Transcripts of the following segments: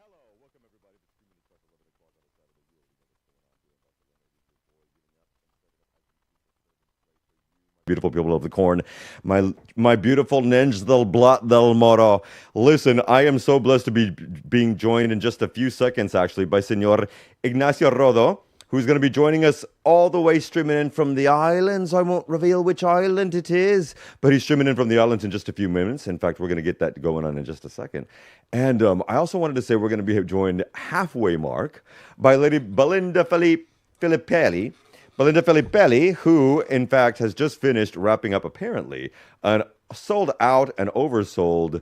Welcome everybody. If it's 3 minutes past 11 o'clock on a Saturday, you already know what's going on here in Barcelona. It is your boy giving up and setting up as we speak a serving plate for you, my beautiful people of the corn, my beautiful ninja del blat del moro. Listen, I am so blessed to be being joined in just a few seconds, actually, by Senor Ignacio Rodo, who's going to be joining us all the way streaming in from the islands. I won't reveal which island it is, but he's streaming in from the islands in just a few minutes. In fact, we're going to get that going on in just a second. And I also wanted to say we're going to be joined halfway mark by Lady Belinda Filippelli. Belinda Filippelli, who in fact has just finished wrapping up apparently an sold out and oversold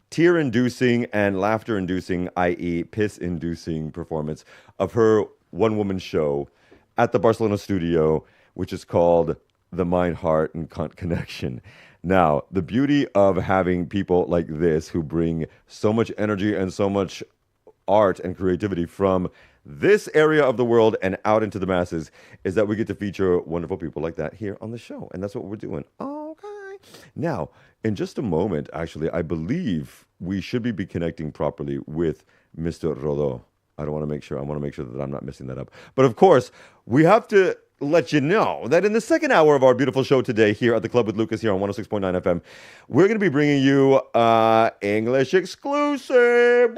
tear inducing and laughter inducing, i.e., piss inducing performance of her one woman show at the Barcelona studio, which is called The Mind, Heart, and Cunt Connection. Now, the beauty of having people like this who bring so much energy and so much art and creativity from this area of the world and out into the masses is that we get to feature wonderful people like that here on the show. And that's what we're doing. Okay. Now, in just a moment, actually, I believe we should be connecting properly with Mr. Rodo. I want to make sure that I'm not messing that up. But of course, we have to let you know that in the second hour of our beautiful show today here at the Club with Lucas here on 106.9 FM, we're going to be bringing you English exclusive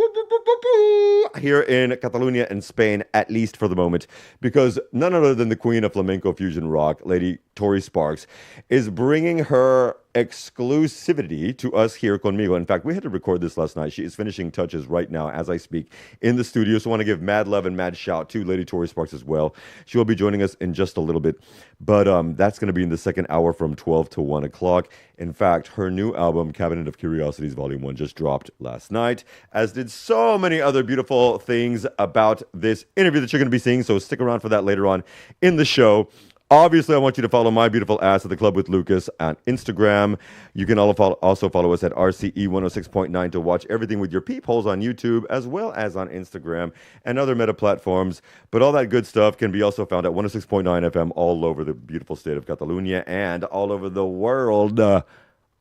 here in Catalonia and Spain, at least for the moment, because none other than the queen of flamenco fusion rock, Lady Tori Sparks, is bringing her exclusivity to us here conmigo. In fact, we had to record this last night. She is finishing touches right now as I speak in the studio. So I want to give mad love and mad shout to Lady Tori Sparks as well. She will be joining us in just a little bit, but that's going to be in the second hour from 12 to 1 o'clock. In fact, her new album, Cabinet of Curiosities Volume 1, just dropped last night, as did so many other beautiful things about this interview that you're going to be seeing. So stick around for that later on in the show. Obviously, I want you to follow my beautiful ass at the Club with Lucas on Instagram. You can also follow us at RCE 106.9 to watch everything with your peepholes on YouTube, as well as on Instagram and other meta platforms. But all that good stuff can be also found at 106.9 FM all over the beautiful state of Catalonia and all over the world on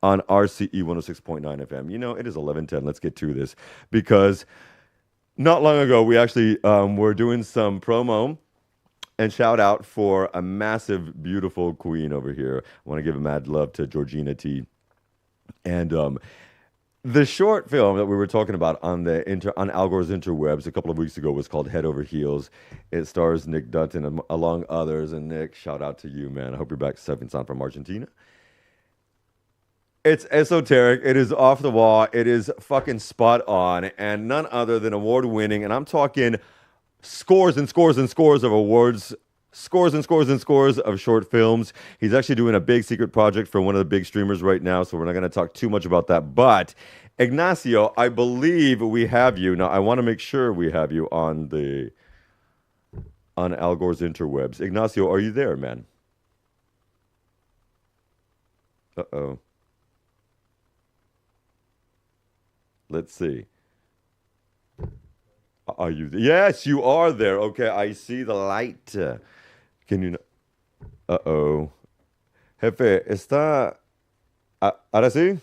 RCE 106.9 FM. You know, it is 11:10. Let's get to this, because not long ago, we actually were doing some promo and shout out for a massive, beautiful queen over here. I want to give a mad love to Georgina T. And the short film that we were talking about on on Al Gore's interwebs a couple of weeks ago was called Head Over Heels. It stars Nick Dutton along others. And Nick, shout out to you, man. I hope you're back safe and sound from Argentina. It's esoteric. It is off the wall. It is fucking spot on. And none other than award winning. And I'm talking scores and scores and scores of awards, scores and scores and scores of short films. He's actually doing a big secret project for one of the big streamers right now, so we're not going to talk too much about that. But Ignacio, I believe we have you. Now, I want to make sure we have you on Al Gore's interwebs. Ignacio, are you there, man? Uh-oh. Let's see. Are you? Yes, you are there. Okay, I see the light. Can you? Uh-oh. Jefe, está. Ahora sí?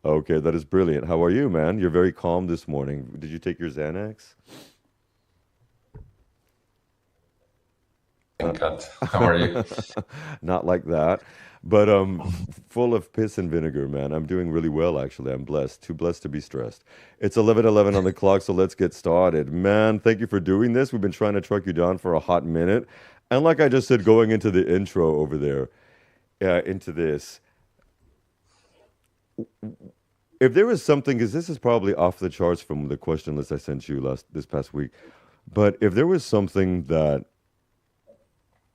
Okay, that is brilliant. How are you, man? You're very calm this morning. Did you take your Xanax? Cut. How are you? Not like that, but full of piss and vinegar, man. I'm doing really well, actually. I'm blessed. Too blessed to be stressed. It's 11:11 on the clock, so let's get started. Man, thank you for doing this. We've been trying to track you down for a hot minute. And like I just said, going into the intro over there, into this, if there was something, because this is probably off the charts from the question list I sent you this past week, but if there was something that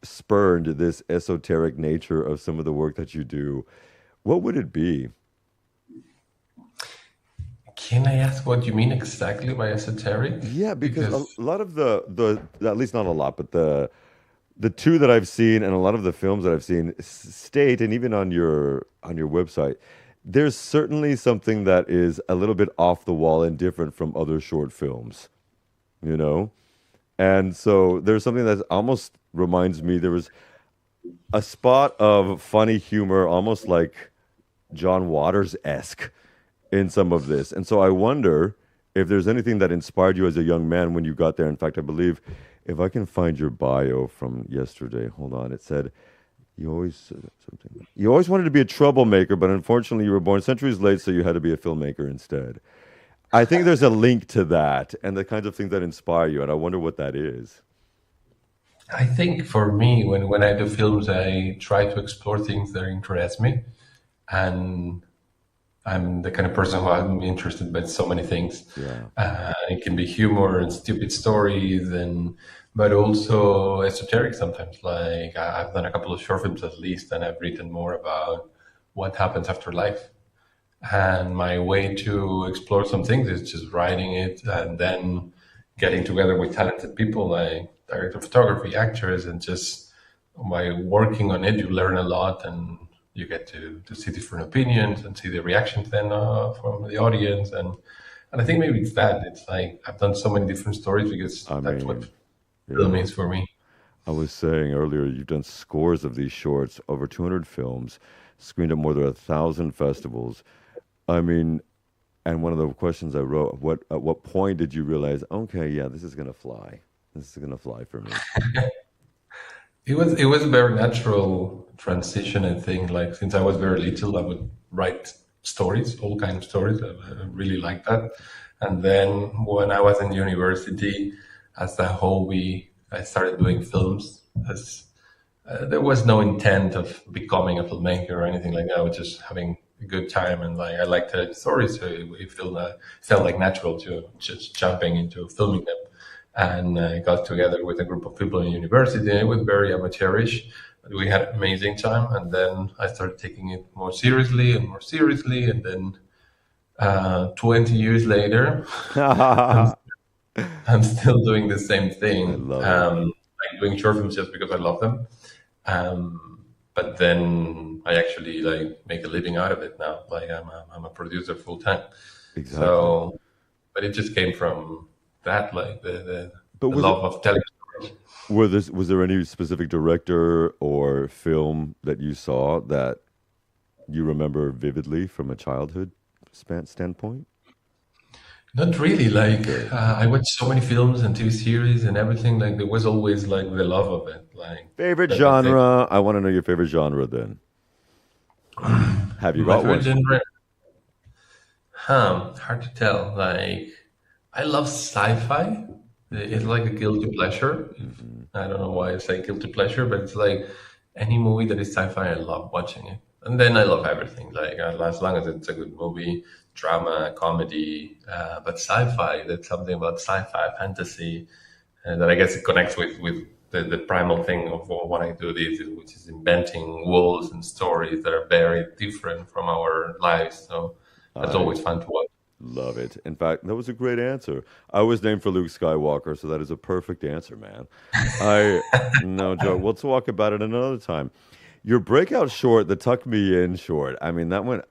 spurned this esoteric nature of some of the work that you do, what would it be? Can I ask what you mean exactly by esoteric? Yeah, because a Because lot of the at least not a lot, but the two that I've seen and a lot of the films that I've seen state, and even on your website, there's certainly something that is a little bit off the wall and different from other short films, you know? And so there's something that almost reminds me, there was a spot of funny humor, almost like John Waters-esque in some of this. And so I wonder if there's anything that inspired you as a young man when you got there. In fact, I believe if I can find your bio from yesterday, hold on, it said you always something. You always wanted to be a troublemaker, but unfortunately, you were born centuries late, so you had to be a filmmaker instead. I think there's a link to that and the kinds of things that inspire you, and I wonder what that is. I think for me, when I do films, I try to explore things that interest me, and I'm the kind of person who I'm interested by so many things. Yeah, It can be humor and stupid stories, and but also esoteric sometimes. Like I've done a couple of short films at least, and I've written more about what happens after life. And my way to explore some things is just writing it and then getting together with talented people like director of photography, actors, and just by working on it, you learn a lot and you get to see different opinions and see the reactions then from the audience. And I think maybe it's that. It's like I've done so many different stories because I that's what mean, film yeah. is for me. I was saying earlier, you've done scores of these shorts, over 200 films, screened at more than 1,000 festivals. I mean, and one of the questions I wrote, what at what point did you realize, okay, yeah, this is gonna fly. This is gonna fly for me. It was a very natural transition, I think. Like since I was very little, I would write stories, all kind of stories. I really liked that. And then when I was in university, as a hobby, I started doing films. As there was no intent of becoming a filmmaker or anything like that. I was just having a good time, and like I liked telling stories, so it felt like natural to just jumping into filming them. And I got together with a group of people in university. And it was very amateurish, but we had an amazing time. And then I started taking it more seriously and more seriously. And then 20 years later, I'm I I'm still doing the same thing, love it. like doing short films just because I love them. But then I actually like make a living out of it now. Like I'm a producer full time. Exactly. So, but it just came from that, like But the love of telling stories. was there any specific director or film that you saw that you remember vividly from a childhood standpoint? Not really. Like Okay. I watched so many films and TV series and everything. Like there was always like the love of it. Like Favorite that, I think genre? I want to know your favorite genre then. Have you my got favorite one? genre. Hard to tell. Like I love sci-fi. It's like a guilty pleasure. Hmm. I don't know why I say guilty pleasure, but it's like any movie that is sci-fi, I love watching it. And then I love everything, like as long as it's a good movie, drama, comedy. But sci-fi, that's something about sci-fi, fantasy, that I guess it connects with the primal thing of what I do, this, which is inventing worlds and stories that are very different from our lives. So that's I always fun to watch. love it. In fact, that was a great answer. I was named for Luke Skywalker, so that is a perfect answer, man. I no joke. We'll talk about it another time. Your breakout short, the Tuck Me In short. I mean, that went.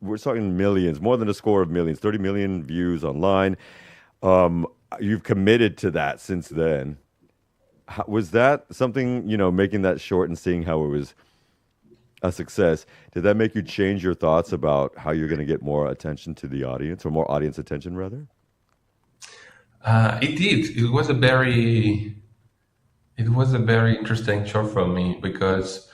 We're talking millions, more than a score of millions, 30 million views online. Um, you've committed to that since then. Was that something, making that short and seeing how it was a success? Did that make you change your thoughts about how you're going to get more attention to the audience or more audience attention, rather? It did. It was a very interesting show for me because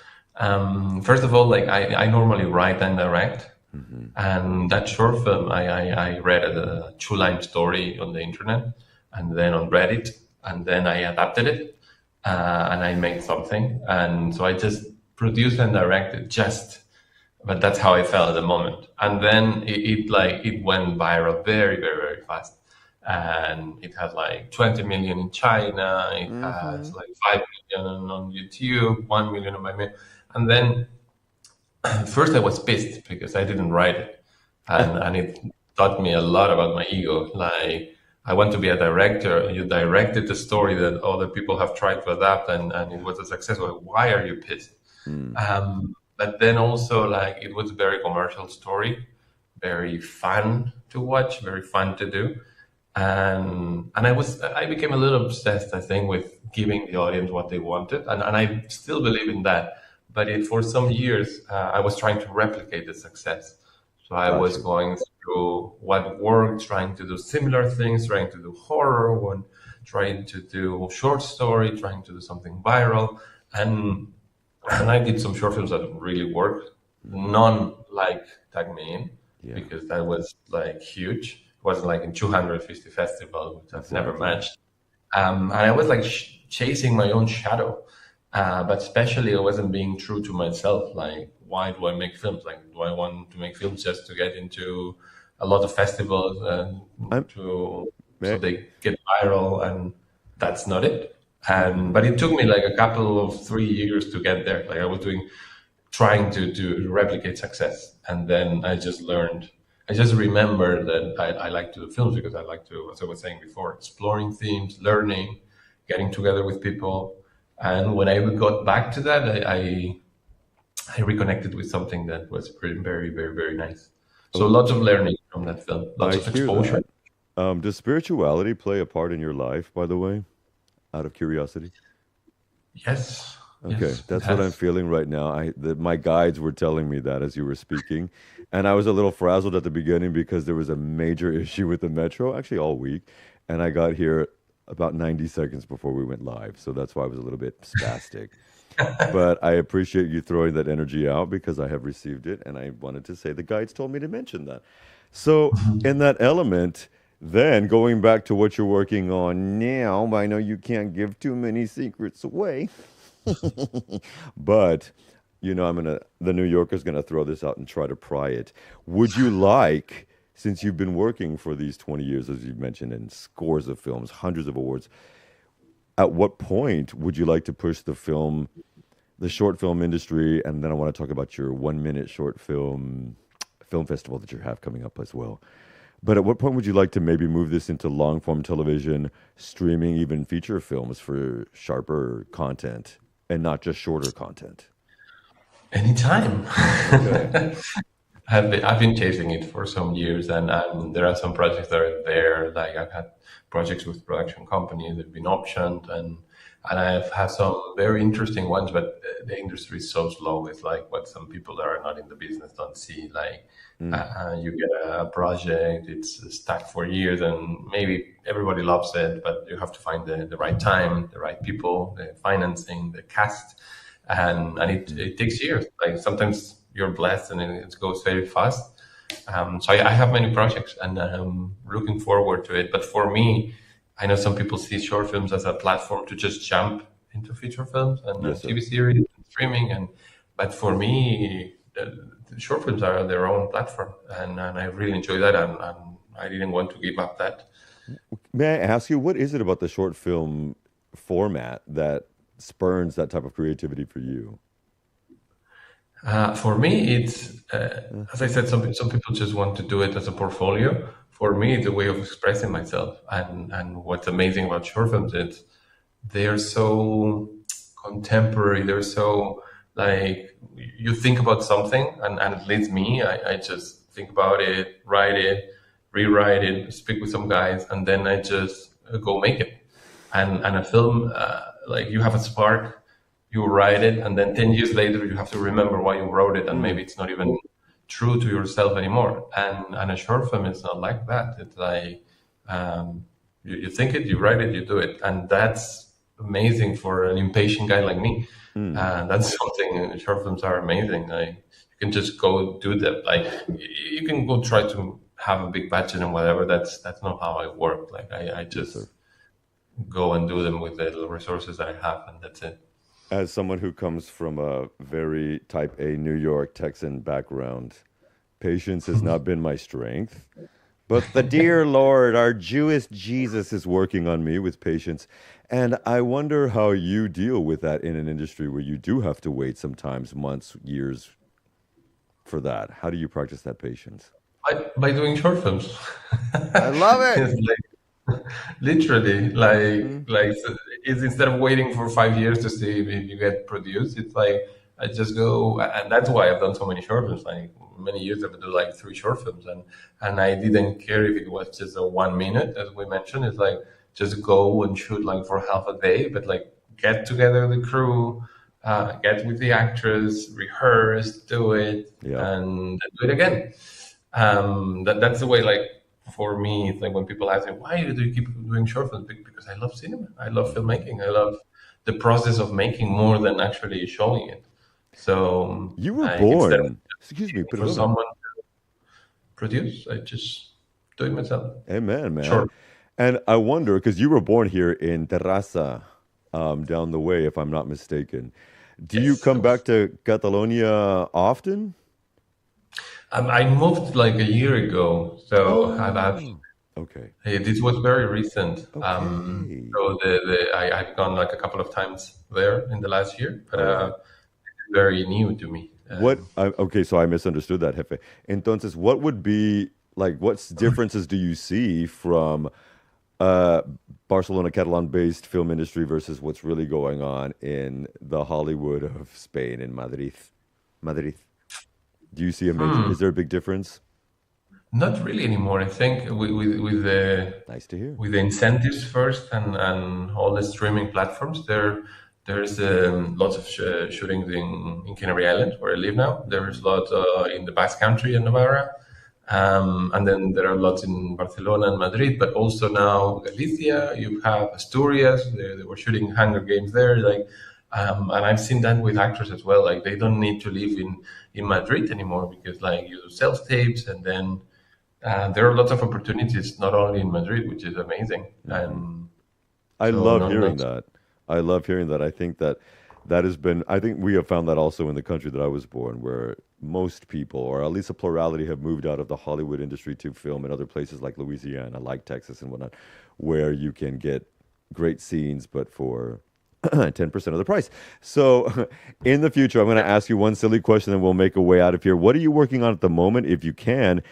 first of all, like I normally write and direct, Hmm. and that short film I read a two-line story on the internet and then on Reddit, and then I adapted it and I made something, and so I just produced and directed just, but that's how I felt at the moment. And then it went viral very, very, very fast. And it has like 20 million in China. It Hmm. has like 5 million on YouTube, 1 million on my mail. And then at first I was pissed because I didn't write it. And it taught me a lot about my ego. Like, I want to be a director. You directed the story that other people have tried to adapt, and it was a success. Why are you pissed? Mm. But then also, like, it was a very commercial story, very fun to watch, very fun to do. And I became a little obsessed, I think, with giving the audience what they wanted. And I still believe in that. But for some years, I was trying to replicate the success. So I Got was you. going through what worked, trying to do similar things, trying to do horror, one trying to do short story, trying to do something viral, and and I did some short films that really worked. None like Tag Me In, Yeah, because that was like huge. It wasn't like in 250 festivals, which I've never exactly. matched. And I was like chasing my own shadow, but especially I wasn't being true to myself. Like, why do I make films? Like, do I want to make films just to get into a lot of festivals and I'm. to so eh, they get viral? And that's not it. And mhm. but it took me like a couple of 3 years to get there. Like I was doing trying to replicate success. And then I just learned, I just remembered that I like to do films because I like to, as I was saying before, exploring themes, learning, getting together with people. And when I got back to that, I reconnected with something that was very, very, very nice. So Oh, lots of learning from that film, lots I of hear exposure. that. Does spirituality play a part in your life, by the way? Out of curiosity. Yes, Okay, yes, it that's what I'm has. feeling right now. My guides were telling me that as you were speaking, and I was a little frazzled at the beginning because there was a major issue with the metro, actually all week, and I got here about 90 seconds before we went live, so that's why I was a little bit spastic. But I appreciate you throwing that energy out because I have received it, and I wanted to say the guides told me to mention that. So, in that element, then going back to what you're working on now, I know you can't give too many secrets away. But the New Yorker's gonna throw this out and try to pry it. Would you like, since you've been working for these 20 years, as you've mentioned, in scores of films, hundreds of awards, at what point would you like to push the short film industry? And then I want to talk about your 1 minute short film festival that you have coming up as well. But at what point would you like to maybe move this into long form television, streaming, even feature films for sharper content and not just shorter content? Anytime. Okay. I've been chasing it for some years, and there are some projects that are there. Like I've had projects with production companies that have been optioned, and I've had some very interesting ones. But the industry is so slow. It's like what some people that are not in the business don't see. Like Mm, you get a project, it's stuck for years, and maybe everybody loves it, but you have to find the right time, the right people, the financing, the cast, and mm, it takes years. Like sometimes you're blessed and it goes very fast. So I have many projects and I'm looking forward to it. But for me, I know some people see short films as a platform to just jump into feature films and yes, sir. TV series and streaming. But for me, the short films are their own platform, and I really enjoy that. And I didn't want to give up that. May I ask you, what is it about the short film format that spurns that type of creativity for you? For me, it's Uh, as I said, some people just want to do it as a portfolio. For me, it's a way of expressing myself. And what's amazing about short films is they're so contemporary. They're so like you think about something, and at least me, I just think about it, write it, rewrite it, speak with some guys, and then I just go make it. And a film, like you have a spark, you write it, and then 10 years later you have to remember why you wrote it, and mm, maybe it's not even true to yourself anymore. And a short film is not like that. It's like you think it, you write it, you do it, and that's amazing for an impatient guy like me. mm. And that's something. Short films are amazing. Like you can just go do that. Like you can go try to have a big budget and whatever. That's not how I work. Like I Yes, sir. just go and do them with the little resources that I have, and that's it. As someone who comes from a very type A New York Texan background, patience has not been my strength. But the dear Lord, our Jewish Jesus, is working on me with patience. And I wonder how you deal with that in an industry where you do have to wait sometimes months, years for that. How do you practice that patience? By doing short films. I love it. It's like literally Mm, like so it's instead of waiting for 5 years to see if you get produced, it's like I just go, and that's why I've done so many short films. Like many years I've done like three short films, and I didn't care if it was just a 1 minute, as we mentioned. It's like just go and shoot like for half a day, but like get together the crew, get with the actors, rehearse, do it, yeah. and do it again. That's the way, like, for me, it's like when people ask me, why do you keep doing short films? Because I love cinema. I love Hmm. filmmaking. I love the process of making more than actually showing it. So, You were like, instead of born. Excuse me, for perdona. someone to produce, I just do it myself. Amen, man. Sure. And I wonder because you were born here in Terrassa, down the way, if I'm not mistaken. Do you Yes. come back to Catalonia often? I moved like a year ago, so I've Oh, okay. this was very recent. Okay. So I've gone like a couple of times there in the last year, but All right. it's very new to me. Okay, so I misunderstood that, Jefe. Entonces, what would be like, what differences do you see from uh, Barcelona Catalan-based film industry versus what's really going on in the Hollywood of Spain in Madrid? Madrid. Do you see a major, Hmm. is there a big difference? Not really anymore. I think Nice to hear. with the incentives first and all the streaming platforms, there's lots of shootings in Canary Islands where I live now. There's lots in the Basque Country in Navarra, and then there are lots in Barcelona and Madrid, but also now Galicia. You have Asturias. They were shooting Hunger Games there. Like, and I've seen that with actors as well. Like they don't need to live in Madrid anymore because like you sell tapes and then there are lots of opportunities, not only in Madrid, which is amazing. Hmm. And I so, love no, hearing not. that. I love hearing that. I think that that has been, I think we have found that also in the country that I was born, where most people, or at least a plurality, have moved out of the Hollywood industry to film in other places like Louisiana, like Texas and whatnot, where you can get great scenes, but for 10% of the price. So, in the future, I'm going to ask you one silly question and we'll make a way out of here. What are you working on at the moment, if you can?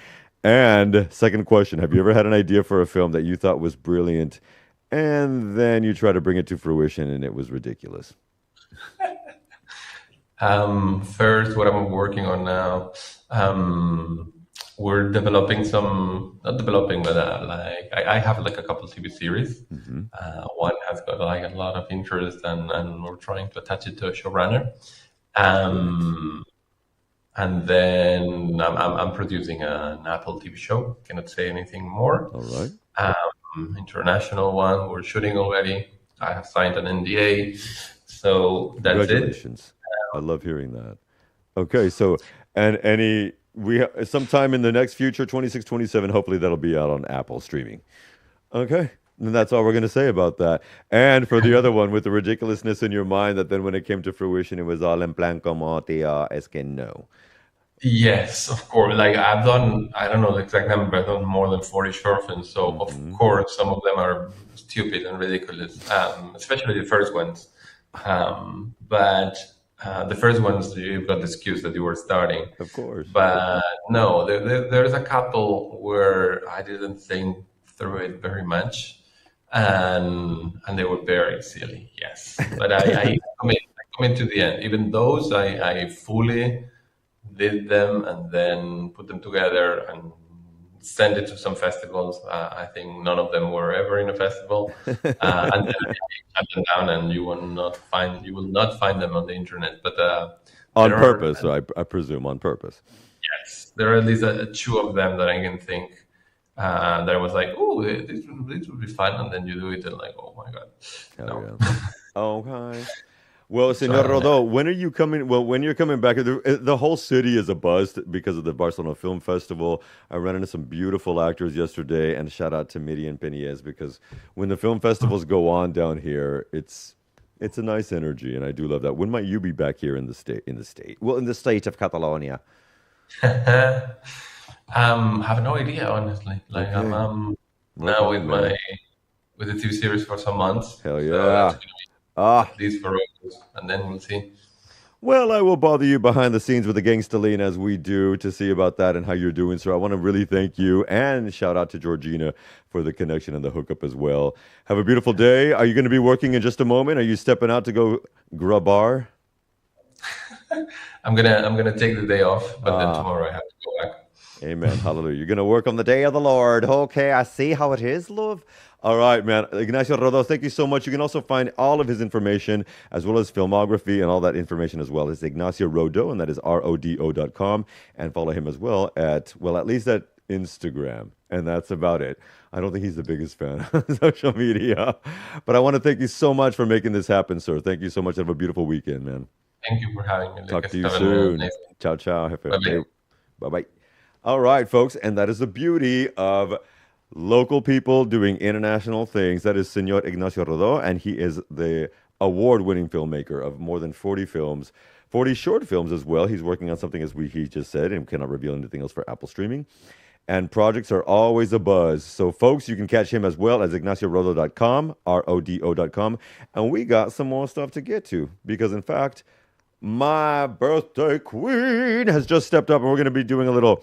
And second question, have you ever had an idea for a film that you thought was brilliant and then you try to bring it to fruition and it was ridiculous? First, what I'm working on now, we're developing some, not developing, but like I have like a couple TV series. Hmm. One has got like a lot of interest, and we're trying to attach it to a showrunner. Great. Um, and then I'm producing an Apple TV show. Cannot say anything more. All right. International one. We're shooting already. I have signed an NDA, so that's it. Congratulations. I love hearing that. Okay, so and any sometime in the next future, 26, 27. Hopefully that'll be out on Apple streaming. Okay. And that's all we're going to say about that. And for the other one, with the ridiculousness in your mind, that then when it came to fruition, it was all en plan como tía, es que no. Yes, of course. Like I've done, I don't know the exact number, but I've done more than 40 short films. So of Hmm. course, some of them are stupid and ridiculous, especially the first ones. But the first ones, you've got the excuse that you were starting. Of course. But no, there's a couple where I didn't think through it very much, and they were very silly. Yes, but I commit to the end. Even those, I fully did them and then put them together and send it to some festivals. I think none of them were ever in a festival, and then I shut them down, and you will not find them on the internet. But On there are purpose, I presume on purpose. yes, there are at least two of them that I can think. That I was like, oh, this would be fun, and then you do it, and like, oh my god, Hell no. yeah. Okay. Well, So Senor Rodo, when are you coming? Well, when you're coming back, the whole city is abuzz because of the Barcelona Film Festival. I ran into some beautiful actors yesterday, and shout out to Miriam Peniez because when the film festivals go on down here, it's a nice energy, and I do love that. When might you be back here in the state? In the state? Well, in the state of Catalonia. have no idea, honestly. Like Okay, I'm rock now with on, my man. with the TV series for some months, Hell so that's yeah. gonna be Ah, at least for August, and then we'll see. well, I will bother you behind the scenes with the gangsta lean as we do to see about that and how you're doing. So I want to really thank you and shout out to Georgina for the connection and the hookup as well. Have a beautiful day. Are you going to be working in just a moment? Are you stepping out to go grubbar? I'm gonna take the day off, but then Ah, tomorrow I have to go back. amen. Hallelujah. You're going to work on the day of the Lord. Okay, I see how it is, love. All right, man. Ignacio Rodo, thank you so much. You can also find all of his information as well as filmography and all that information as well. It's Ignacio Rodo, and that is RODO.com. And follow him as well at, well, at least at Instagram. And that's about it. I don't think he's the biggest fan of social media. But I want to thank you so much for making this happen, sir. Thank you so much. Have a beautiful weekend, man. Thank you for having me, Talk Lucas. to you Have a soon. nice Ciao, ciao, bye jefe. bye. Bye bye. All right, folks. And that is the beauty of local people doing international things. That is Senor Ignacio Rodo, and he is the award winning filmmaker of more than 40 films, 40 short films as well. He's working on something, he just said, and cannot reveal anything else for Apple streaming. And projects are always a buzz. So, folks, you can catch him as well as IgnacioRodo.com, RODO.com. And we got some more stuff to get to because, in fact, my birthday queen has just stepped up, and we're going to be doing a little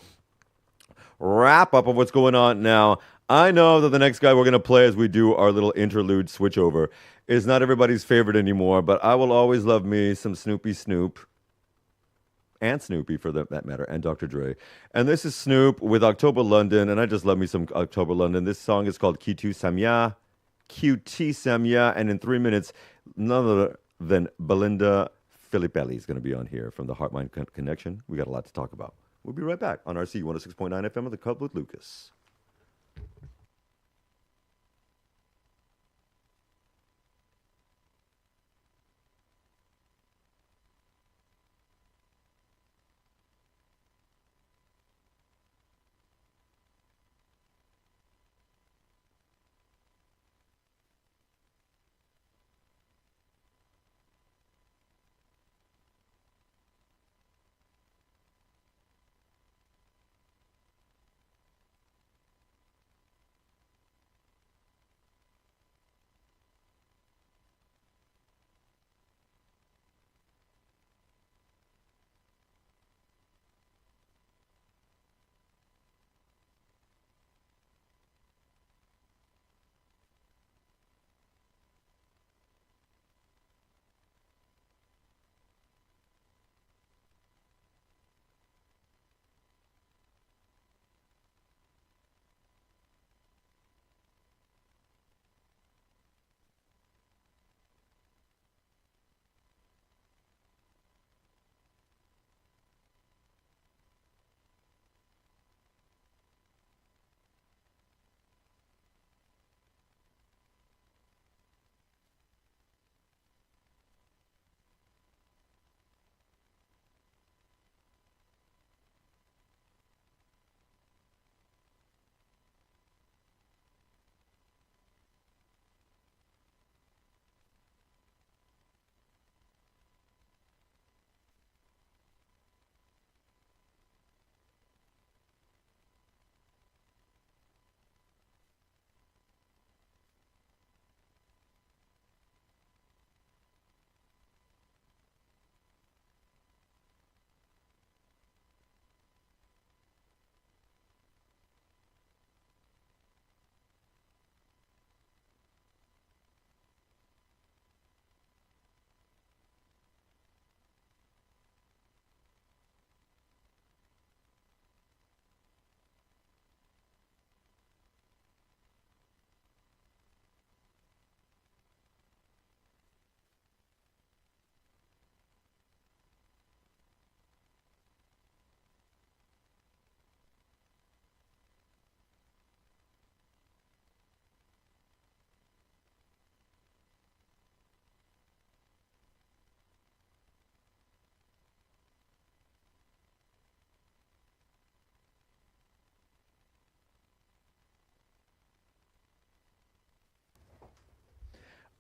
wrap up of what's going on now. I know that the next guy we're going to play as we do our little interlude switchover is not everybody's favorite anymore, but I will always love me some Snoopy Snoop and Snoopy for that matter, and Dr. Dre. And this is Snoop with October London, and I just love me some October London. This song is called Q2 Samya, QT Samya, and in 3 minutes, none other than Belinda Filippelli is going to be on here from the Heart Mind Connection. We got a lot to talk about. We'll be right back on RC 106.9 FM of the Club with Lucas.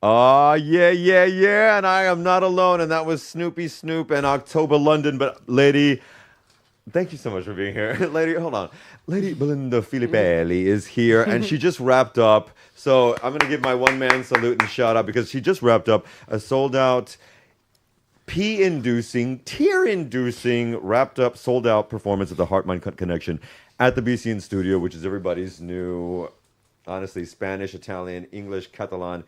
Oh, yeah, yeah, yeah. And I am not alone. And that was Snoopy Snoop and October London. But, lady, thank you so much for being here. Lady, hold on. Lady Belinda Filippelli is here, and she just wrapped up. So I'm going to give my one man salute and shout out because she just wrapped up a sold out, pee inducing, tear inducing, wrapped up, sold out performance at the Heart Mind Connection at the BCN studio, which is everybody's new, honestly, Spanish, Italian, English, Catalan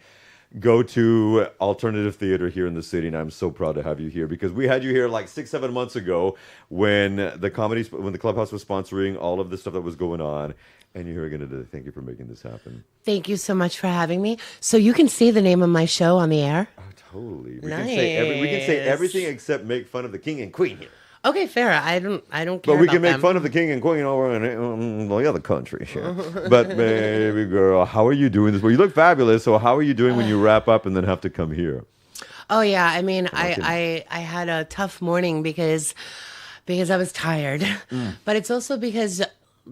go to alternative theater here in the city, and I'm so proud to have you here because we had you here like 6, 7 months ago when the clubhouse was sponsoring all of the stuff that was going on, and you're here again today. Thank you for making this happen. Thank you so much for having me. So you can say the name of my show on the air? Oh, totally. We Nice. can say everything except make fun of the king and queen here. Okay, fair. I don't care But we about can make them. fun of the king and queen over in the other country. Sure. But baby girl, how are you doing this? Well, you look fabulous. So how are you doing when you wrap up and then have to come here? Oh yeah, I mean, I had a tough morning because I was tired, but it's also because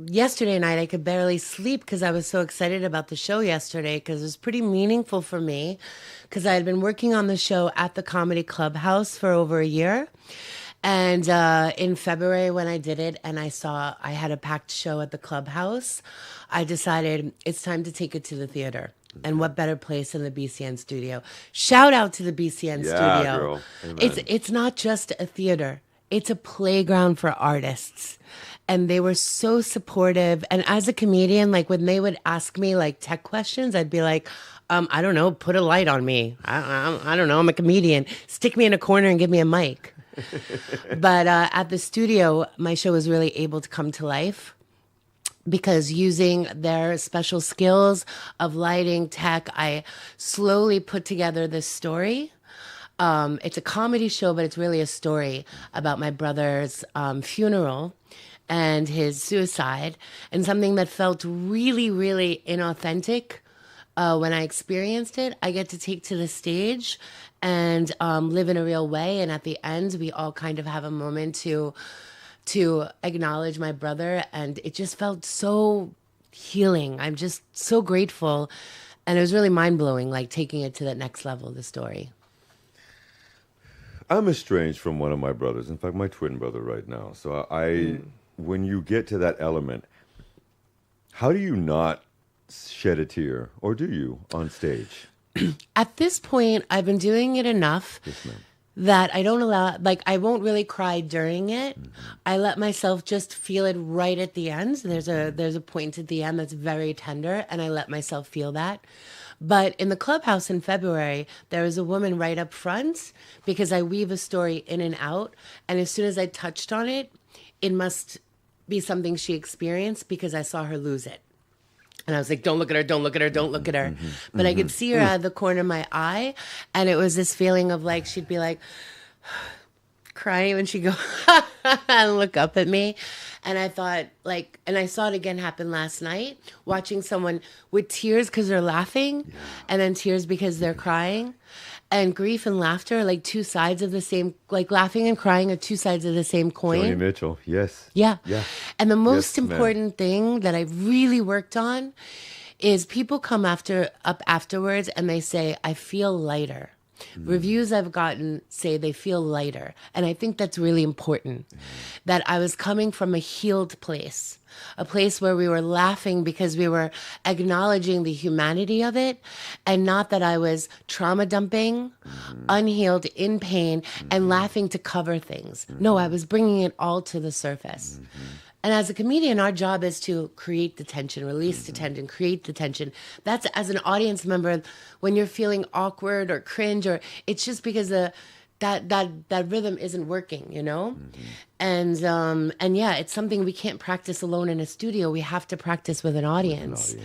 yesterday night I could barely sleep because I was so excited about the show yesterday because it was pretty meaningful for me because I had been working on the show at the Comedy Clubhouse for over a year. And in February when I did it and I saw I had a packed show at the Clubhouse, I decided it's time to take it to the theater. And what better place than the BCN studio? Shout out to the BCN studio. Girl. Amen. It's not just a theater. It's a playground for artists. And they were so supportive. And as a comedian, like when they would ask me like tech questions, I'd be like, I don't know, put a light on me. I don't know, I'm a comedian. Stick me in a corner and give me a mic. But at the studio, my show was really able to come to life because using their special skills of lighting, tech, I slowly put together this story. It's a comedy show, but it's really a story about my brother's funeral and his suicide, and something that felt really, really inauthentic. When I experienced it, I get to take to the stage and live in a real way. And at the end, we all kind of have a moment to acknowledge my brother. And it just felt so healing. I'm just so grateful. And it was really mind-blowing, like taking it to that next level, the story. I'm estranged from one of my brothers. In fact, my twin brother right now. So when you get to that element, how do you not shed a tear, or do you, on stage? At this point, I've been doing it enough that I don't allow, like, I won't really cry during it. I let myself just feel it right at the end. There's a point at the end that's very tender, and I let myself feel that. But in the Clubhouse in February, there was a woman right up front because I weave a story in and out. And as soon as I touched on it, it must be something she experienced because I saw her lose it. And I was like, don't look at her, don't look at her, don't look at her. But I could see her out of the corner of my eye. And it was this feeling of like, she'd be like, crying and she'd go, and look up at me. And I thought like, and I saw it again happen last night, watching someone with tears because they're laughing and then tears because they're crying. And grief and laughter are like two sides of the same, like laughing and crying are two sides of the same coin. Joni Mitchell, yes. Yeah. Yeah. And the most Yes, ma'am. important thing that I've really worked on is people come up afterwards and they say, I feel lighter. Reviews I've gotten say they feel lighter. And I think that's really important. That I was coming from a healed place, a place where we were laughing because we were acknowledging the humanity of it, and not that I was trauma dumping, unhealed, in pain, and laughing to cover things. No, I was bringing it all to the surface. And as a comedian, our job is to create the tension, release the tension, create the tension. That's as an audience member, when you're feeling awkward or cringe, or it's just because that rhythm isn't working, you know? And yeah, it's something we can't practice alone in a studio. We have to practice with an audience.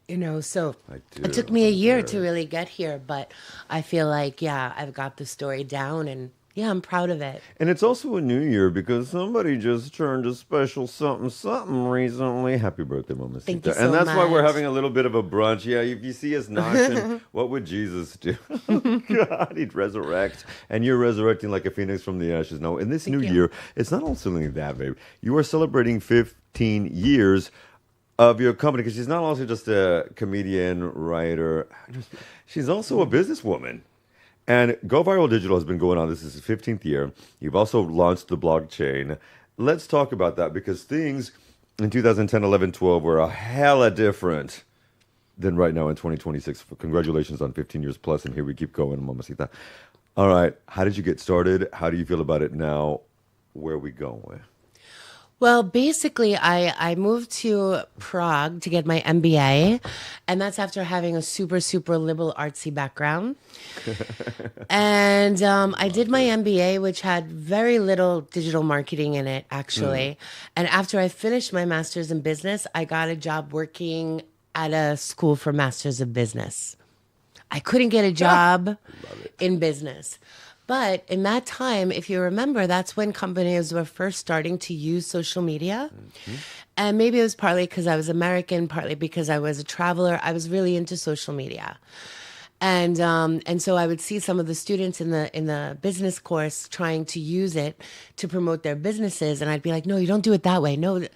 You know, so it took me a year to really get here, but I feel like, yeah, I've got the story down, and yeah, I'm proud of it. And it's also a new year because somebody just turned a special something recently. Happy birthday, Mamacita. Thank you so And that's why we're much. having a little bit of a brunch. Yeah, if you see us noshing, what would Jesus do? God, he'd resurrect. And you're resurrecting like a phoenix from the ashes. Now, in this new you. year, it's not only that, babe. You are celebrating 15 years of your company, because she's not also just a comedian, writer. She's also a businesswoman. And Go Viral Digital has been going on. This is the 15th year. You've also launched the blockchain. Let's talk about that, because things in 2010, 11, 12 were a hella different than right now in 2026. Congratulations on 15 years plus, and here we keep going, Mamacita. All right, how did you get started? How do you feel about it now? Where are we going? Well, basically, I moved to Prague to get my MBA, and that's after having a super, super liberal artsy background. And I did my MBA, which had very little digital marketing in it, actually. And after I finished my master's in business, I got a job working at a school for masters of business. I couldn't get a job in business. But in that time, if you remember, that's when companies were first starting to use social media. And maybe it was partly because I was American, partly because I was a traveler. I was really into social media. And so I would see some of the students in the business course trying to use it to promote their businesses. And I'd be like, no, you don't do it that way. No.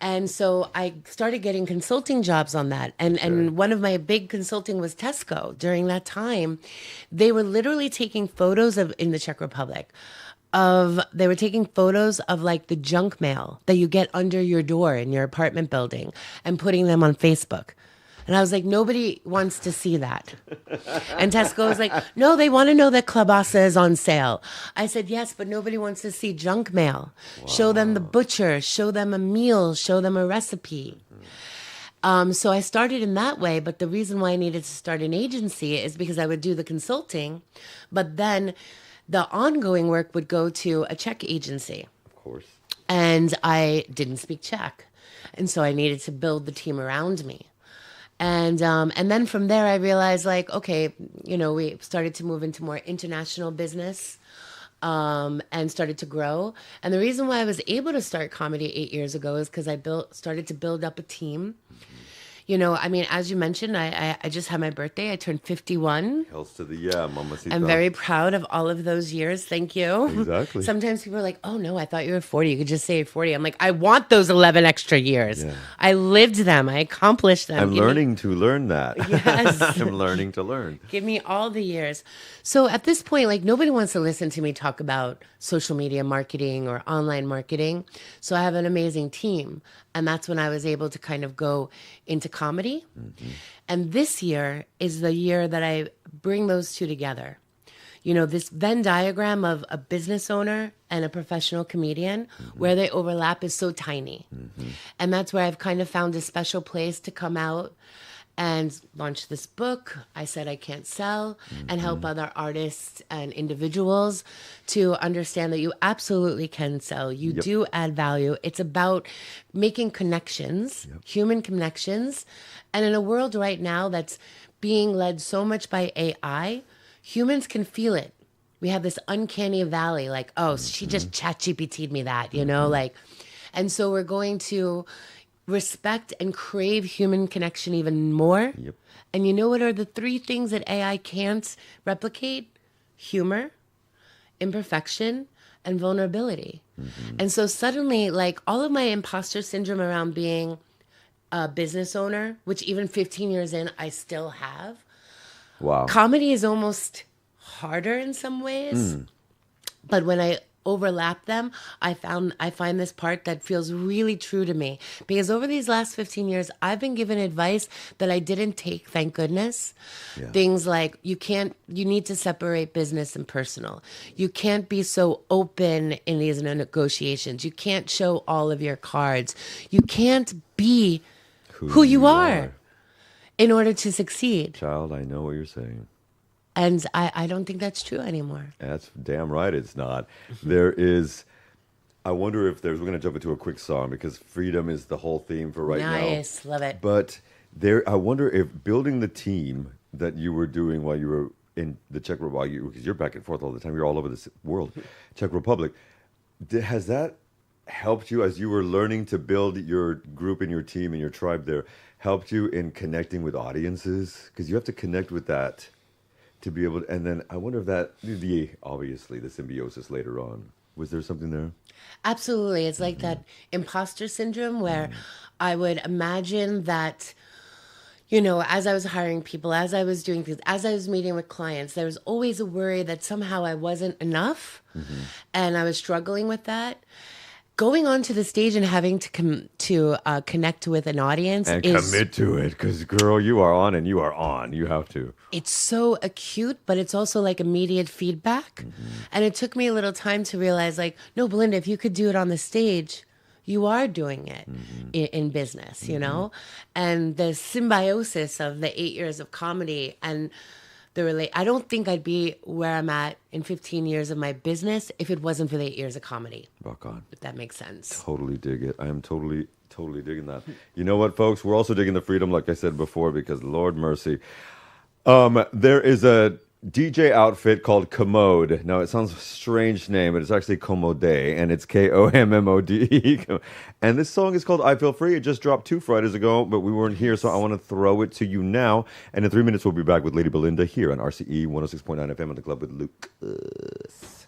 And so I started getting consulting jobs on that. And one of my big consulting was Tesco. During that time, they were literally taking photos of, in the Czech Republic, they were taking photos of like the junk mail that you get under your door in your apartment building and putting them on Facebook. And I was like, nobody wants to see that. And Tesco was like, no, they want to know that Klobasa is on sale. I said, yes, but nobody wants to see junk mail. Wow. Show them the butcher, show them a meal, show them a recipe. So I started in that way. But the reason why I needed to start an agency is because I would do the consulting, but then the ongoing work would go to a Czech agency. Of course. And I didn't speak Czech. And so I needed to build the team around me. And then from there, I realized, like, okay, we started to move into more international business, and started to grow. And the reason why I was able to start comedy 8 years ago is because I started to build up a team. I mean, as you mentioned, I just had my birthday. I turned 51. Health to the mamacita. I'm very proud of all of those years. Thank you. Exactly. Sometimes people are like, oh, no, I thought you were 40. You could just say you're 40. I'm like, I want those 11 extra years. Yeah. I lived them. I accomplished them. I'm learning to learn that. Yes. I'm learning to learn. Give me all the years. So at this point, like, nobody wants to listen to me talk about social media marketing or online marketing. So I have an amazing team. And that's when I was able to kind of go into comedy. And this year is the year that I bring those two together. This Venn diagram of a business owner and a professional comedian, where they overlap is so tiny. And that's where I've kind of found a special place to come out and launch this book, I Said I Can't Sell, and help other artists and individuals to understand that you absolutely can sell. You do add value. It's about making connections, human connections. And in a world right now that's being led so much by AI, humans can feel it. We have this uncanny valley, like, oh, she just ChatGPT'd me that, and so we're going to respect and crave human connection even more. And you know what are the 3 things that AI can't replicate? Humor, imperfection, and vulnerability. And so suddenly, like, all of my imposter syndrome around being a business owner, which even 15 years in, I still have. Wow. Comedy is almost harder in some ways. But when I overlap them, I find this part that feels really true to me, because over these last 15 years I've been given advice that I didn't take, thank goodness. Things like you need to separate business and personal. You can't be so open in these negotiations. You can't show all of your cards. You can't be who you are in order to succeed. Child, I know what you're saying. And I don't think that's true anymore. That's damn right it's not. There is, I wonder if we're going to jump into a quick song, because freedom is the whole theme for right now. Nice, love it. But I wonder if building the team that you were doing while you were in the Czech Republic, because you're back and forth all the time, you're all over the world, Czech Republic, has that helped you as you were learning to build your group and your team and your tribe there, helped you in connecting with audiences? Because you have to connect with that to be able to, and then I wonder if that, obviously the symbiosis later on, was there something there? Absolutely. It's like that imposter syndrome where I would imagine that, as I was hiring people, as I was doing things, as I was meeting with clients, there was always a worry that somehow I wasn't enough. And I was struggling with that. Going onto the stage and having to connect with an audience and commit to it, because girl, you are on and you are on. You have to. It's so acute, but it's also like immediate feedback. And it took me a little time to realize, like, no, Belinda, if you could do it on the stage, you are doing it in business, you know? And the symbiosis of the 8 years of comedy and I don't think I'd be where I'm at in 15 years of my business if it wasn't for the 8 years of comedy, Rock on. if that makes sense. Totally dig it. I am totally digging that. You know what, folks? We're also digging the freedom, like I said before, because Lord mercy. There is a DJ outfit called Commode. Now, it sounds a strange name, but it's actually Commode, and it's Kommode. And this song is called I Feel Free. It just dropped 2 Fridays ago, but we weren't here, so I want to throw it to you now. And in 3 minutes, we'll be back with Lady Belinda here on RCE 106.9 FM on the Club with Lucas.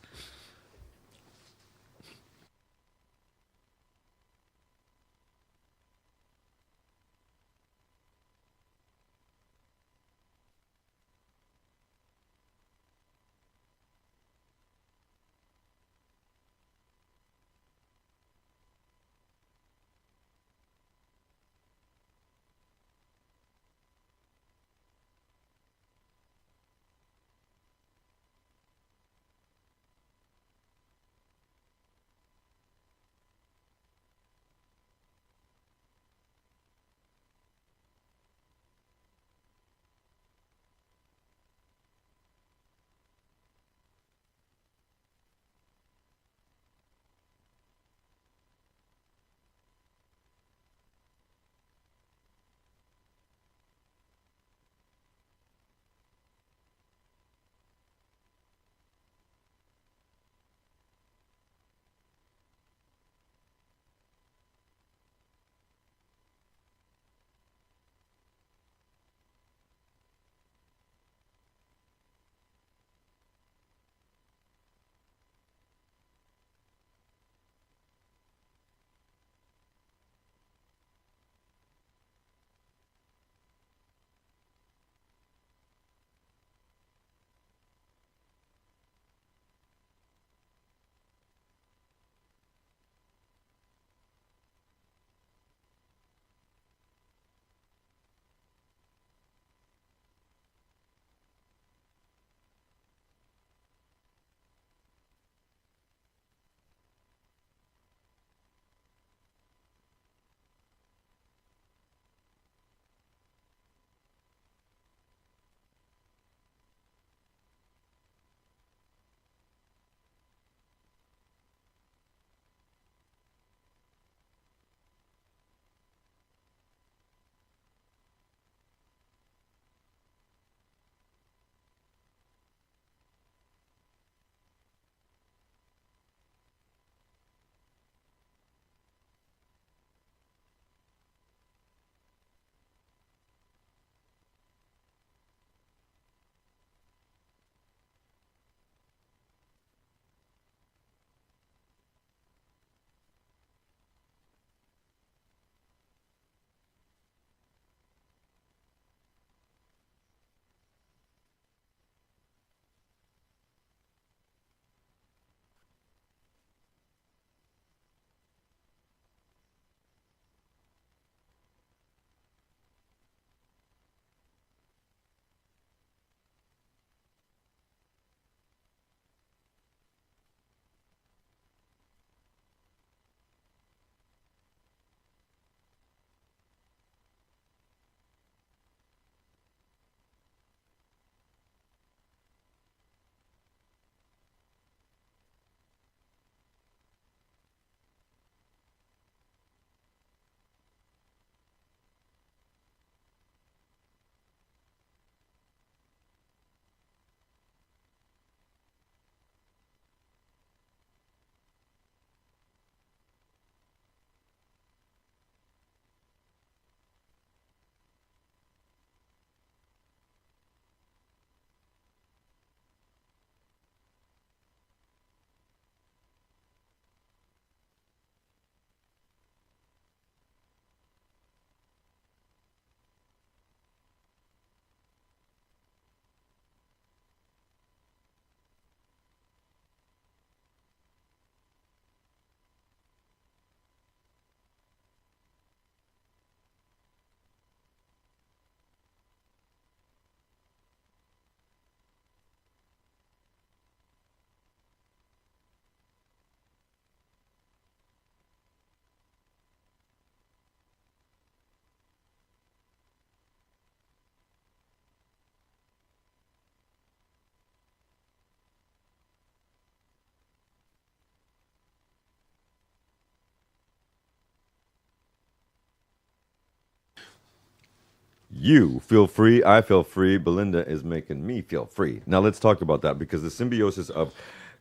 you feel free. I feel free. Belinda is making me feel free. Now let's talk about that because the symbiosis of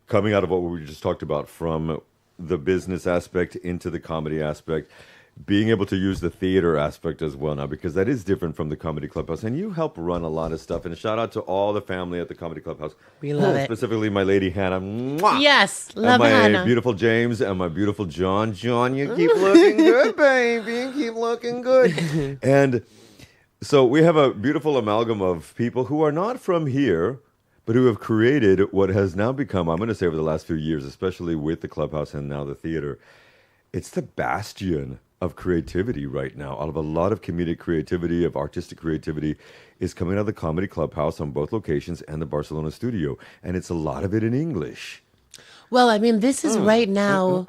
coming out of what we just talked about from the business aspect into the comedy aspect, being able to use the theater aspect as well now because that is different from the Comedy Clubhouse. And you help run a lot of stuff. And a shout out to all the family at the Comedy Clubhouse. We love it. Specifically my lady Hannah. Mwah! Yes, And love my Hannah. beautiful James and my beautiful John. John, you keep looking good, baby. Keep looking good. And so we have a beautiful amalgam of people who are not from here, but who have created what has now become, I'm going to say over the last few years, especially with the Clubhouse and now the theater, it's the bastion of creativity right now. Out of a lot of comedic creativity, of artistic creativity, is coming out of the Comedy Clubhouse on both locations and the Barcelona studio. And it's a lot of it in English. Well, I mean, this is right now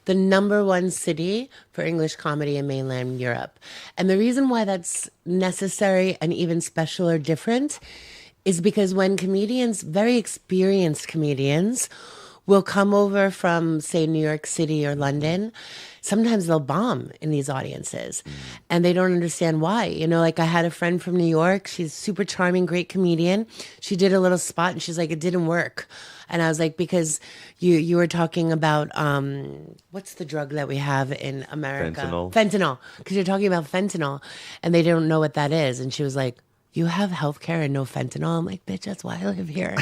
the #1 city for English comedy in mainland Europe. And the reason why that's necessary and even special or different is because when comedians, very experienced comedians, will come over from, say, New York City or London, sometimes they'll bomb in these audiences and they don't understand why. You know, like I had a friend from New York. She's super charming, great comedian. She did a little spot and she's like, it didn't work. And I was like, because you were talking about, what's the drug that we have in America? Fentanyl. Because you're talking about fentanyl and they don't know what that is. And she was like, you have healthcare and no fentanyl? I'm like, bitch, that's why I live here.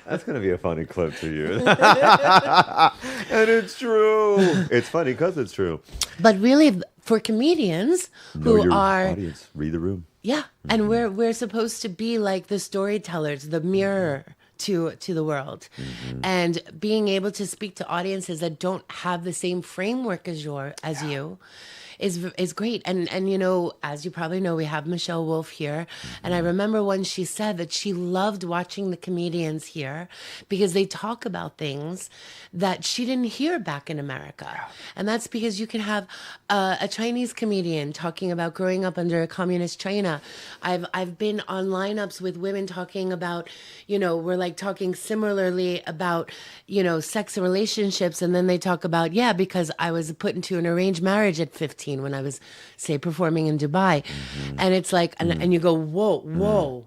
That's going to be a funny clip to use. And it's true. It's funny because it's true. But really, for comedians Know who your are... audience. Read the room. Yeah, and we're supposed to be like the storytellers, the mirror to the world. And being able to speak to audiences that don't have the same framework as you is great. And you know, as you probably know, we have Michelle Wolf here. And I remember when she said that she loved watching the comedians here because they talk about things that she didn't hear back in America. And that's because you can have a Chinese comedian talking about growing up under communist China. I've been on lineups with women talking about, you know, we're like talking similarly about, you know, sex and relationships. And then they talk about, yeah, because I was put into an arranged marriage at 15 when I was, say, performing in Dubai. And it's like, and you go, whoa.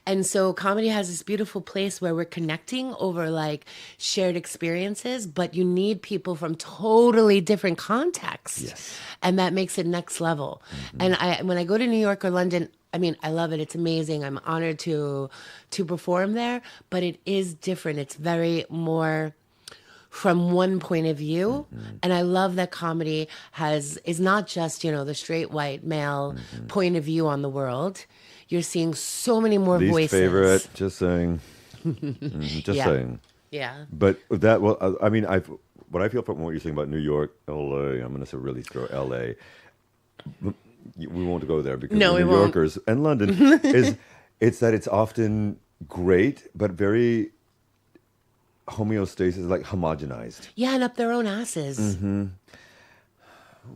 And so comedy has this beautiful place where we're connecting over like shared experiences, but you need people from totally different contexts. Yes. And that makes it next level. And when I go to New York or London, I mean, I love it. It's amazing. I'm honored to perform there, but it is different. It's very more from one point of view. And I love that comedy is not just, you know, the straight white male point of view on the world. You're seeing so many more Least voices. favorite, just saying. Just saying. Yeah. But that, well, I mean, what I feel from what you're saying about New York, LA, I'm going to really throw LA. We won't go there because we're New Yorkers. And London, it's that it's often great, but very homeostasis, like homogenized. Yeah, and up their own asses.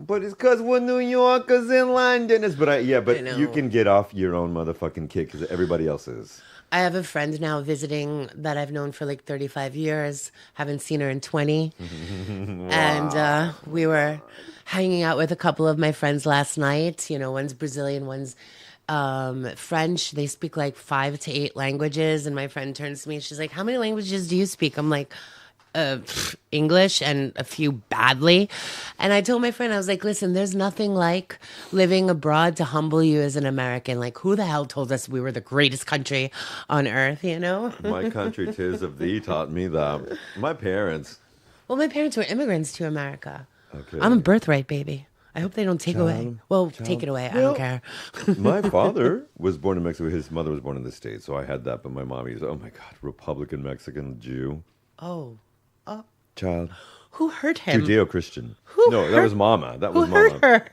But it's because we're New Yorkers in London. But you can get off your own motherfucking kick because everybody else is. I have a friend now visiting that I've known for like 35 years. Haven't seen her in 20. Wow. And we were hanging out with a couple of my friends last night. You know, one's Brazilian, one's French. They speak like 5 to 8 languages. And my friend turns to me and she's like, how many languages do you speak? I'm like, English and a few badly. And I told my friend, I was like, listen, there's nothing like living abroad to humble you as an American. Like, who the hell told us we were the greatest country on earth, you know? My country, 'tis of thee, taught me that. My parents. Well, my parents were immigrants to America. Okay. I'm a birthright baby. I hope they don't take away. Well, take it away. I don't care. My father was born in Mexico. His mother was born in the States, so I had that. But my mom is, oh my God, Republican Mexican Jew. Oh. Child. Who hurt him? Judeo-Christian. That was Mama. That was Who Mama. hurt her?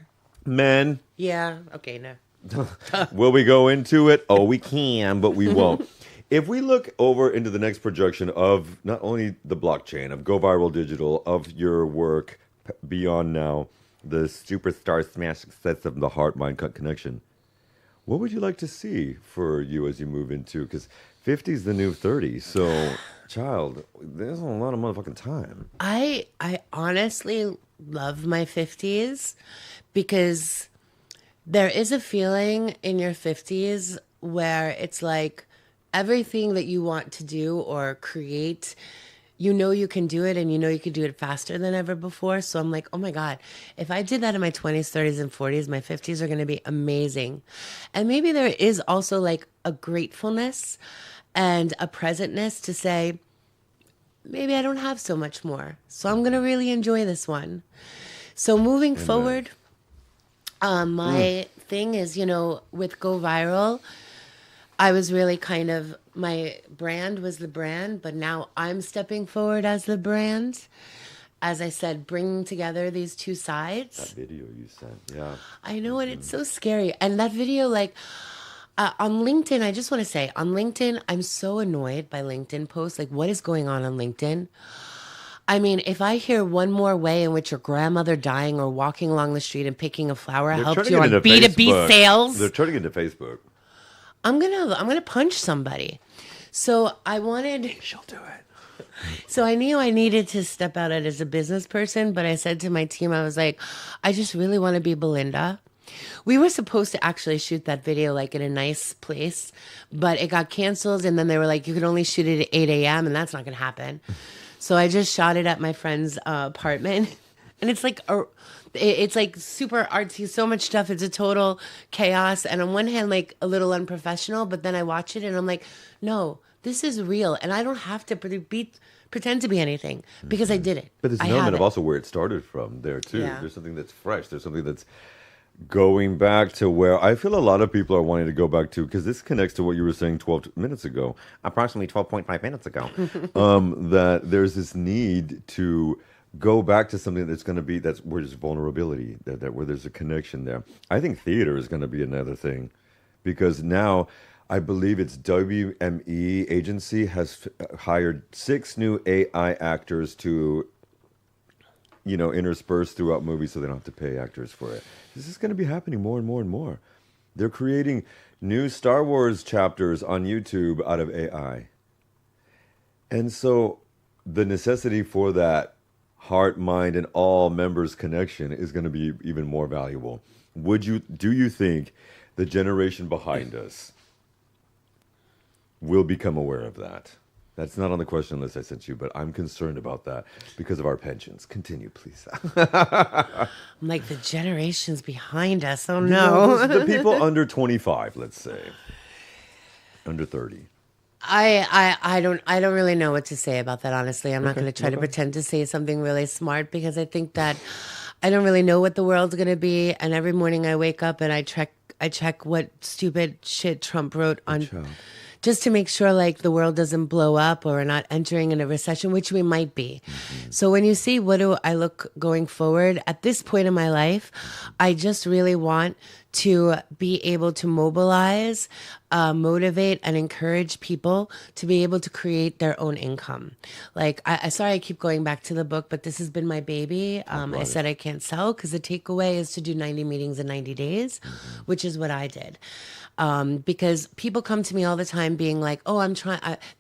Men. Yeah. Okay, no. Will we go into it? Oh, we can, but we won't. If we look over into the next projection of not only the blockchain, of Go Viral Digital, of your work beyond now, the superstar smash success of the heart-mind connection, what would you like to see for you as you move into, because 50 is the new 30, so... Child, there's a lot of motherfucking time. I honestly love my 50s because There is a feeling in your 50s where it's like everything that you want to do or create, you know you can do it and you know you could do it faster than ever before. So I'm like, oh my God, if I did that in my 20s, 30s, and 40s, my 50s are going to be amazing. And maybe there is also like a gratefulness and a presentness to say, maybe I don't have so much more. So I'm going to really enjoy this one. So moving forward, my thing is, with Go Viral, I was really kind of, my brand was the brand, but now I'm stepping forward as the brand. As I said, bringing together these two That sides. video you sent, yeah. I know it. It's so scary. And that video, like, on LinkedIn, I just want to say, on LinkedIn, I'm so annoyed by LinkedIn posts. Like, what is going on LinkedIn? I mean, if I hear one more way in which your grandmother dying or walking along the street and picking a flower They're helped turning you it on into B2B Facebook. sales, They're turning it into Facebook. I'm gonna punch somebody. So I wanted. She'll do it. So I knew I needed to step out as a business person, but I said to my team, I was like, I just really want to be Belinda. We were supposed to actually shoot that video like in a nice place, but it got canceled, and then they were like, you could only shoot it at 8 a.m. and that's not gonna happen. So I just shot it at my friend's apartment, and it's like it's like super artsy, so much stuff. It's a total chaos, and on one hand, like a little unprofessional, but then I watch it and I'm like, no, this is real, and I don't have to pretend to be anything because I did it. But there's I an have element of it. also where it started from there too. Yeah. There's something that's fresh. There's something that's going back to where I feel a lot of people are wanting to go back to, because this connects to what you were saying 12 minutes ago, approximately 12.5 minutes ago, that there's this need to go back to something that's going to be, that's where there's vulnerability, that where there's a connection there. I think theater is going to be another thing, because now I believe it's WME agency has hired 6 new AI actors to interspersed throughout movies so they don't have to pay actors for it. This is going to be happening more and more and more. They're creating new Star Wars chapters on YouTube out of AI. And so the necessity for that heart, mind, and all members connection is going to be even more valuable. Do you think the generation behind us will become aware of that? That's not on the question list I sent you, but I'm concerned about that because of our pensions. Continue, please. I'm like, the generations behind us. Oh no. The people under 25, let's say, under 30. I don't really know what to say about that, honestly. I'm not going to try to pretend to say something really smart, because I think that I don't really know what the world's going to be, and every morning I wake up and I check what stupid shit Trump wrote on, just to make sure like the world doesn't blow up or we're not entering in a recession, which we might be. So when you see what do I look going forward at this point in my life, I just really want to be able to mobilize, motivate, and encourage people to be able to create their own income. Like, sorry, I keep going back to the book, but this has been my baby. I said I can't sell because the takeaway is to do 90 meetings in 90 days, which is what I did. Because people come to me all the time being like, oh,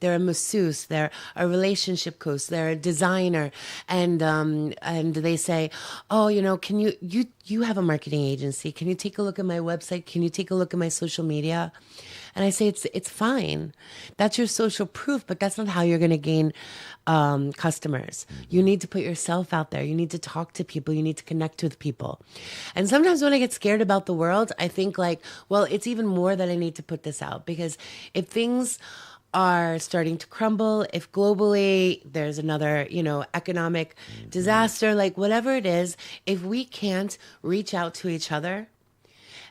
they're a masseuse, they're a relationship coach, they're a designer. And they say, oh, can you have a marketing agency. Can you take a look at my website? Can you take a look at my social media? And I say, it's fine. That's your social proof, but that's not how you're going to gain customers. You need to put yourself out there. You need to talk to people. You need to connect with people. And sometimes when I get scared about the world, I think like, well, it's even more that I need to put this out, because if things are starting to crumble, if globally there's another, economic disaster, like whatever it is, if we can't reach out to each other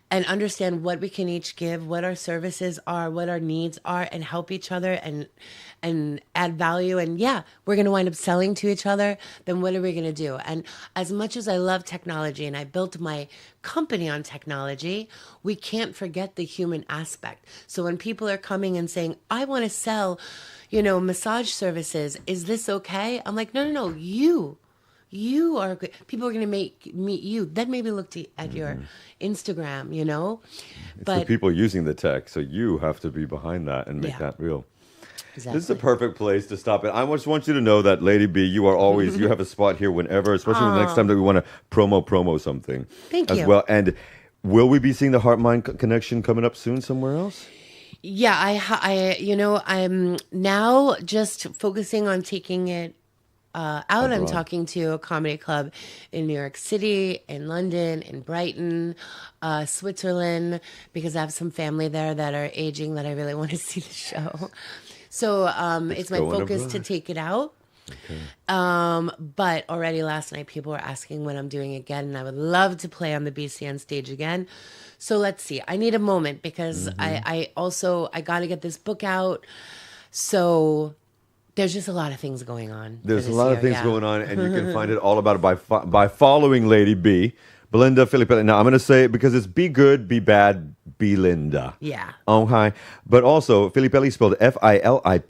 and understand what we can each give, what our services are, what our needs are, and help each other and add value. And yeah, we're going to wind up selling to each other. Then what are we going to do? And as much as I love technology and I built my company on technology, we can't forget the human aspect. So when people are coming and saying, I want to sell, massage services, is this okay? I'm like, no, you are good. People are going to meet you. Then maybe look at your Instagram, It's But the people using the tech, so you have to be behind that and make that real. Exactly. This is a perfect place to stop it. I just want you to know that, Lady B, you are always, you have a spot here whenever, especially the next time that we want to promo something. Thank as you. well. And Will we be seeing the Heart Mind Connection coming up soon somewhere else? Yeah, I'm now just focusing on taking it out. I'm Abroad. talking to a comedy club in New York City, in London, in Brighton, Switzerland, because I have some family there that are aging that I really want to see the show. So it's my going focus to abroad. take it out. Okay. But already last night, people were asking when I'm doing it again, and I would love to play on the BCN stage again. So let's see. I need a moment because I also I got to get this book out. So there's just a lot of things going on. for There's a this lot of year, things yeah. going on, and you can find it all about it by following Lady B, Belinda Filippelli. Now, I'm going to say it because it's Be Good, Be Bad, Belinda. Yeah. Oh, hi. But also, Filippelli spelled Filippelli.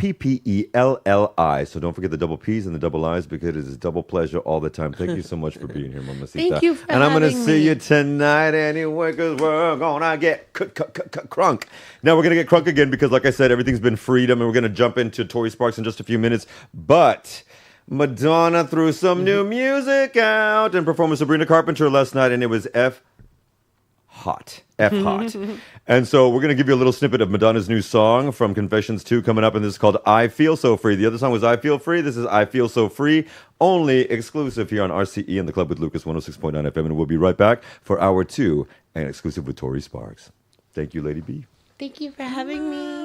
So don't forget the double P's and the double I's because it is double pleasure all the time. Thank you so much for being here, Mamacita. Thank you for And I'm going to having see me. you tonight anyway because we're going to get crunk. Now, we're going to get crunk again because, like I said, everything's been freedom, and we're going to jump into Tori Sparks in just a few minutes. But Madonna threw some new music out and performed with Sabrina Carpenter last night, and it was hot. And so we're going to give you a little snippet of Madonna's new song from Confessions 2 coming up, and this is called I Feel So Free. The other song was I Feel Free. This is I Feel So Free, only exclusive here on RCE in the Club with Lucas 106.9 FM. And we'll be right back for hour 2 and exclusive with Tori Sparks. Thank you, Lady B. Thank you for having me.